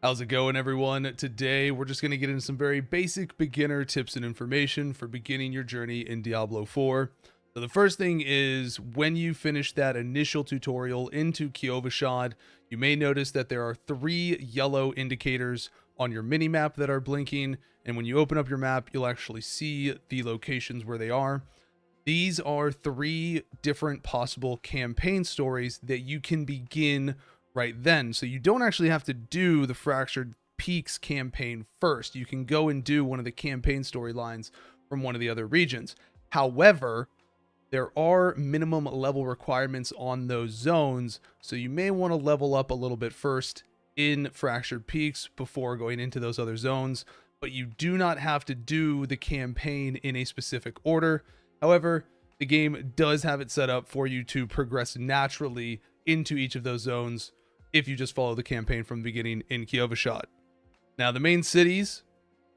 How's it going, everyone? Today, we're just going to get into some very basic beginner tips and information for beginning your journey in Diablo 4. So the first thing is, when you finish that initial tutorial into Kyovashad, you may notice that there are 3 yellow indicators on your minimap that are blinking, and when you open up your map, you'll actually see the locations where they are. These are 3 different possible campaign stories that you can begin right then. So you don't actually have to do the Fractured Peaks campaign first. You can go and do one of the campaign storylines from one of the other regions. However, there are minimum level requirements on those zones, so you may want to level up a little bit first in Fractured Peaks before going into those other zones, but you do not have to do the campaign in a specific order. However, the game does have it set up for you to progress naturally into each of those zones if you just follow the campaign from the beginning in Kyovashad. Now, the main cities,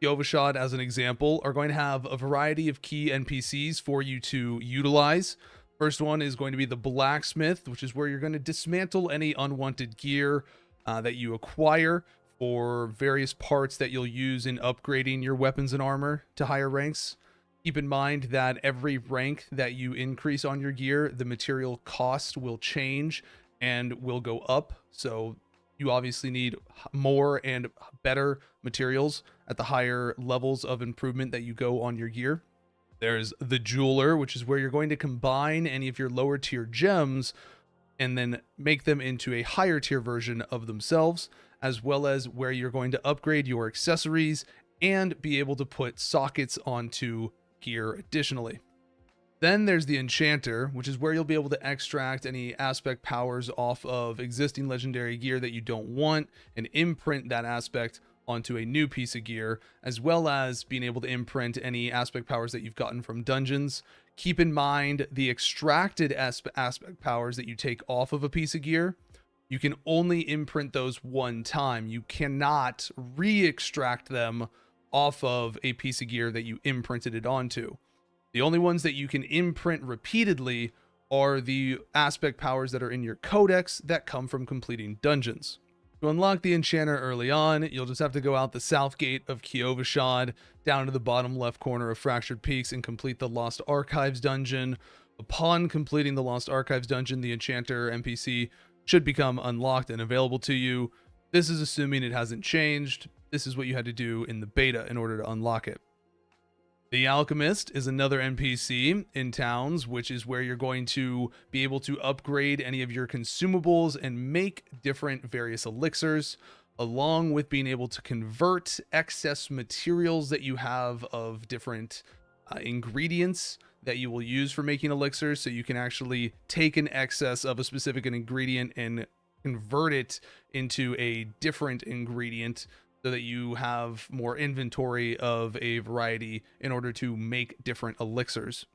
Kyovashad as an example, are going to have a variety of key NPCs for you to utilize. First one is going to be the Blacksmith, which is where you're going to dismantle any unwanted gear that you acquire for various parts that you'll use in upgrading your weapons and armor to higher ranks. Keep in mind that every rank that you increase on your gear, the material cost will change and will go up. So you obviously need more and better materials at the higher levels of improvement that you go on your gear. There's the Jeweler, which is where you're going to combine any of your lower tier gems and then make them into a higher tier version of themselves, as well as where you're going to upgrade your accessories and be able to put sockets onto gear additionally. Then there's the Enchanter, which is where you'll be able to extract any aspect powers off of existing legendary gear that you don't want and imprint that aspect onto a new piece of gear, as well as being able to imprint any aspect powers that you've gotten from dungeons. Keep in mind the extracted aspect powers that you take off of a piece of gear. You can only imprint those one time. You cannot re-extract them off of a piece of gear that you imprinted it onto. The only ones that you can imprint repeatedly are the aspect powers that are in your codex that come from completing dungeons. To unlock the Enchanter early on, you'll just have to go out the south gate of Kyovashad, down to the bottom left corner of Fractured Peaks, and complete the Lost Archives dungeon. Upon completing the Lost Archives dungeon, the Enchanter NPC should become unlocked and available to you. This is assuming it hasn't changed. This is what you had to do in the beta in order to unlock it. The Alchemist is another NPC in towns, which is where you're going to be able to upgrade any of your consumables and make different various elixirs, along with being able to convert excess materials that you have of different ingredients that you will use for making elixirs. So you can actually take an excess of a specific ingredient and convert it into a different ingredient, so that you have more inventory of a variety in order to make different elixirs.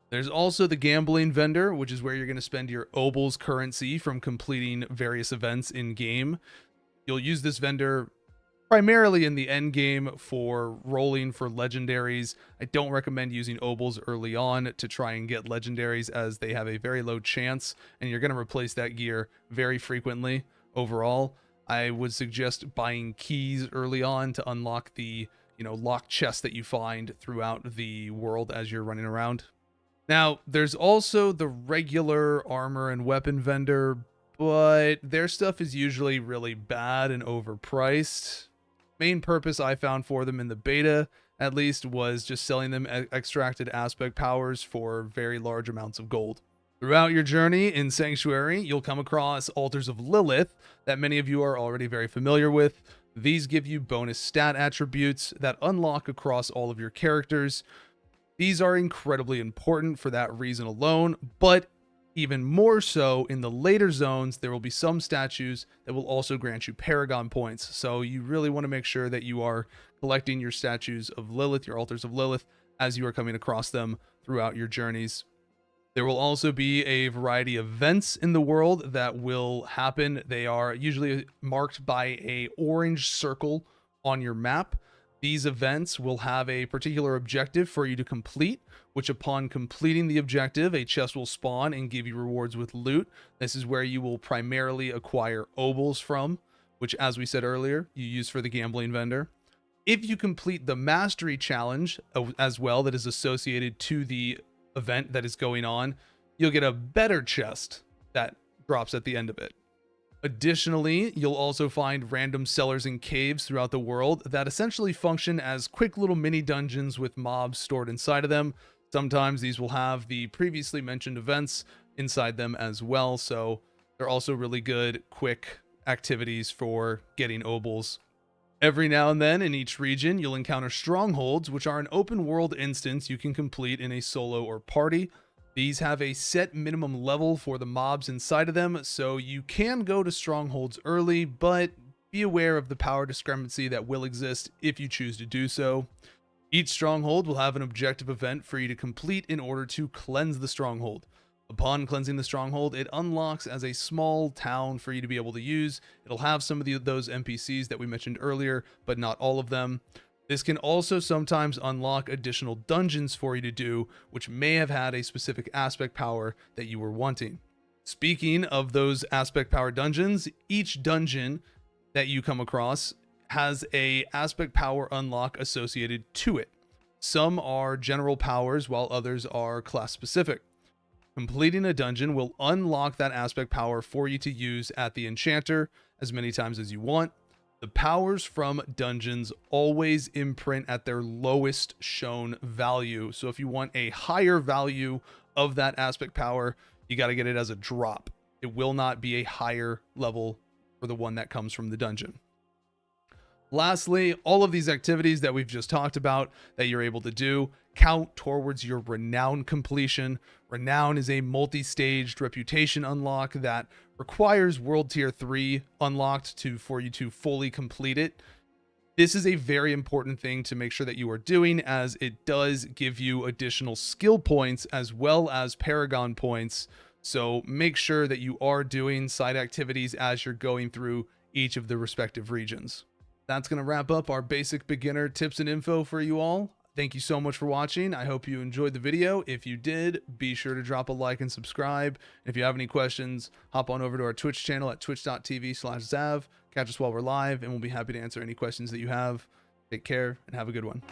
There's also the Gambling Vendor, which is where you're going to spend your obols currency from completing various events in game. You'll use this vendor primarily in the end game for rolling for legendaries. I don't recommend using obols early on to try and get legendaries, as they have a very low chance and you're going to replace that gear very frequently overall. I would suggest buying keys early on to unlock the, locked chests that you find throughout the world as you're running around. Now, there's also the regular armor and weapon vendor, but their stuff is usually really bad and overpriced. Main purpose I found for them in the beta, at least, was just selling them extracted aspect powers for very large amounts of gold. Throughout your journey in Sanctuary, you'll come across Altars of Lilith that many of you are already very familiar with. These give you bonus stat attributes that unlock across all of your characters. These are incredibly important for that reason alone, but even more so in the later zones, there will be some statues that will also grant you Paragon points. So you really want to make sure that you are collecting your statues of Lilith, your Altars of Lilith, as you are coming across them throughout your journeys. There will also be a variety of events in the world that will happen. They are usually marked by an orange circle on your map. These events will have a particular objective for you to complete, which upon completing the objective, a chest will spawn and give you rewards with loot. This is where you will primarily acquire obols from, which, as we said earlier, you use for the gambling vendor. If you complete the mastery challenge as well, that is associated to the event that is going on, you'll get a better chest that drops at the end of it. Additionally, you'll also find random cellars and caves throughout the world that essentially function as quick little mini dungeons with mobs stored inside of them. Sometimes these will have the previously mentioned events inside them as well, so they're also really good quick activities for getting obols. Every now and then in each region, you'll encounter strongholds, which are an open world instance you can complete in a solo or party. These have a set minimum level for the mobs inside of them, so you can go to strongholds early, but be aware of the power discrepancy that will exist if you choose to do so. Each stronghold will have an objective event for you to complete in order to cleanse the stronghold. Upon cleansing the stronghold, it unlocks as a small town for you to be able to use. It'll have some of those NPCs that we mentioned earlier, but not all of them. This can also sometimes unlock additional dungeons for you to do, which may have had a specific aspect power that you were wanting. Speaking of those aspect power dungeons, each dungeon that you come across has a aspect power unlock associated to it. Some are general powers, while others are class specific. Completing a dungeon will unlock that aspect power for you to use at the Enchanter as many times as you want. The powers from dungeons always imprint at their lowest shown value. So if you want a higher value of that aspect power, you got to get it as a drop. It will not be a higher level for the one that comes from the dungeon. Lastly, all of these activities that we've just talked about that you're able to do count towards your Renown completion. Renown is a multi-staged reputation unlock that requires World Tier 3 unlocked for you to fully complete it. This is a very important thing to make sure that you are doing, as it does give you additional skill points as well as Paragon points. So make sure that you are doing side activities as you're going through each of the respective regions. That's going to wrap up our basic beginner tips and info for you all. Thank you so much for watching. I hope you enjoyed the video. If you did, be sure to drop a like and subscribe. If you have any questions, hop on over to our Twitch channel at twitch.tv/Zav. Catch us while we're live, and we'll be happy to answer any questions that you have. Take care and have a good one.